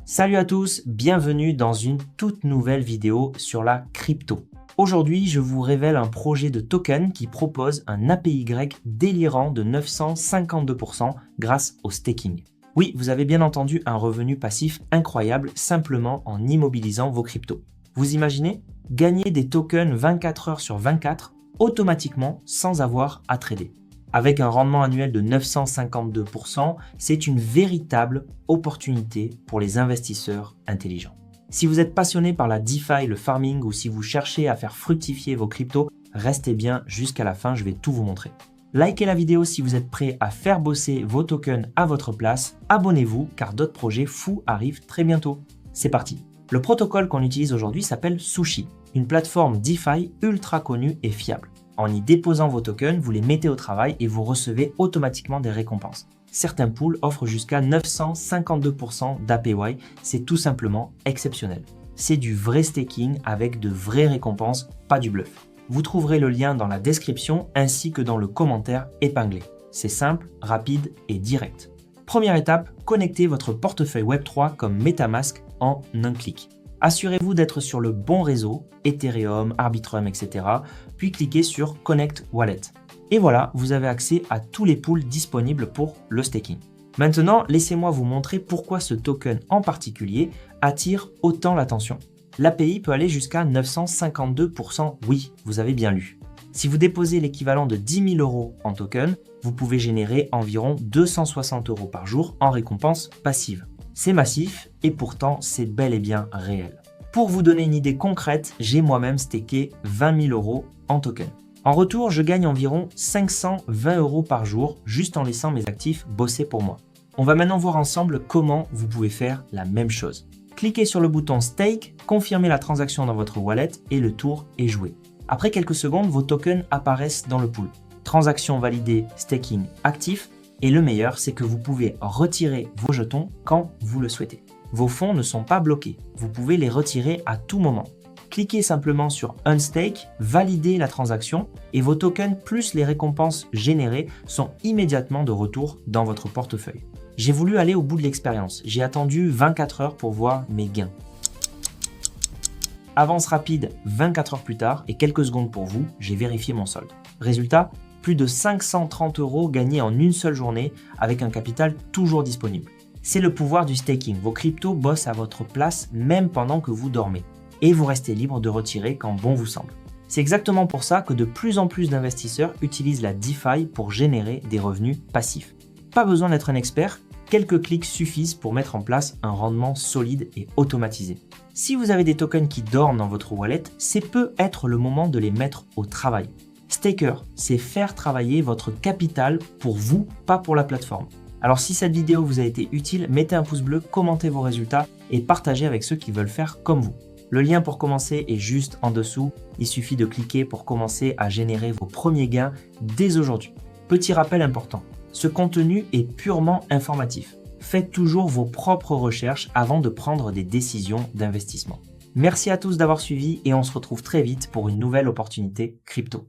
Salut à tous, bienvenue dans une toute nouvelle vidéo sur la crypto. Aujourd'hui, je vous révèle un projet de token qui propose un APY délirant de 952% grâce au staking. Oui, vous avez bien entendu, un revenu passif incroyable simplement en immobilisant vos cryptos. Vous imaginez? Gagner des tokens 24 heures sur 24 automatiquement sans avoir à trader. Avec un rendement annuel de 952%, c'est une véritable opportunité pour les investisseurs intelligents. Si vous êtes passionné par la DeFi, le farming ou si vous cherchez à faire fructifier vos cryptos, restez bien jusqu'à la fin, je vais tout vous montrer. Likez la vidéo si vous êtes prêt à faire bosser vos tokens à votre place. Abonnez-vous car d'autres projets fous arrivent très bientôt. C'est parti. Le protocole qu'on utilise aujourd'hui s'appelle Sushi, une plateforme DeFi ultra connue et fiable. En y déposant vos tokens, vous les mettez au travail et vous recevez automatiquement des récompenses. Certains pools offrent jusqu'à 952% d'APY, c'est tout simplement exceptionnel. C'est du vrai staking avec de vraies récompenses, pas du bluff. Vous trouverez le lien dans la description ainsi que dans le commentaire épinglé. C'est simple, rapide et direct. Première étape, connectez votre portefeuille Web3 comme MetaMask en un clic. Assurez-vous d'être sur le bon réseau, Ethereum, Arbitrum, etc. Puis cliquez sur Connect Wallet. Et voilà, vous avez accès à tous les pools disponibles pour le staking. Maintenant, laissez-moi vous montrer pourquoi ce token en particulier attire autant l'attention. L'API peut aller jusqu'à 952%, oui, vous avez bien lu. Si vous déposez l'équivalent de 10 000 € en token, vous pouvez générer environ 260 € par jour en récompense passive. C'est massif et pourtant c'est bel et bien réel. Pour vous donner une idée concrète, j'ai moi-même staké 20 000 € en token. En retour, je gagne environ 520 € par jour juste en laissant mes actifs bosser pour moi. On va maintenant voir ensemble comment vous pouvez faire la même chose. Cliquez sur le bouton Stake, confirmez la transaction dans votre wallet et le tour est joué. Après quelques secondes, vos tokens apparaissent dans le pool. Transaction validée, staking actif. Et le meilleur, c'est que vous pouvez retirer vos jetons quand vous le souhaitez. Vos fonds ne sont pas bloqués, vous pouvez les retirer à tout moment. Cliquez simplement sur Unstake, validez la transaction et vos tokens plus les récompenses générées sont immédiatement de retour dans votre portefeuille. J'ai voulu aller au bout de l'expérience, j'ai attendu 24 heures pour voir mes gains. Avance rapide 24 heures plus tard et quelques secondes pour vous, j'ai vérifié mon solde. Résultat, plus de 530 € gagnés en une seule journée avec un capital toujours disponible. C'est le pouvoir du staking. Vos cryptos bossent à votre place même pendant que vous dormez. Et vous restez libre de retirer quand bon vous semble. C'est exactement pour ça que de plus en plus d'investisseurs utilisent la DeFi pour générer des revenus passifs. Pas besoin d'être un expert, quelques clics suffisent pour mettre en place un rendement solide et automatisé. Si vous avez des tokens qui dorment dans votre wallet, c'est peut être le moment de les mettre au travail. Staker, c'est faire travailler votre capital pour vous, pas pour la plateforme. Alors si cette vidéo vous a été utile, mettez un pouce bleu, commentez vos résultats et partagez avec ceux qui veulent faire comme vous. Le lien pour commencer est juste en dessous. Il suffit de cliquer pour commencer à générer vos premiers gains dès aujourd'hui. Petit rappel important, ce contenu est purement informatif. Faites toujours vos propres recherches avant de prendre des décisions d'investissement. Merci à tous d'avoir suivi et on se retrouve très vite pour une nouvelle opportunité crypto.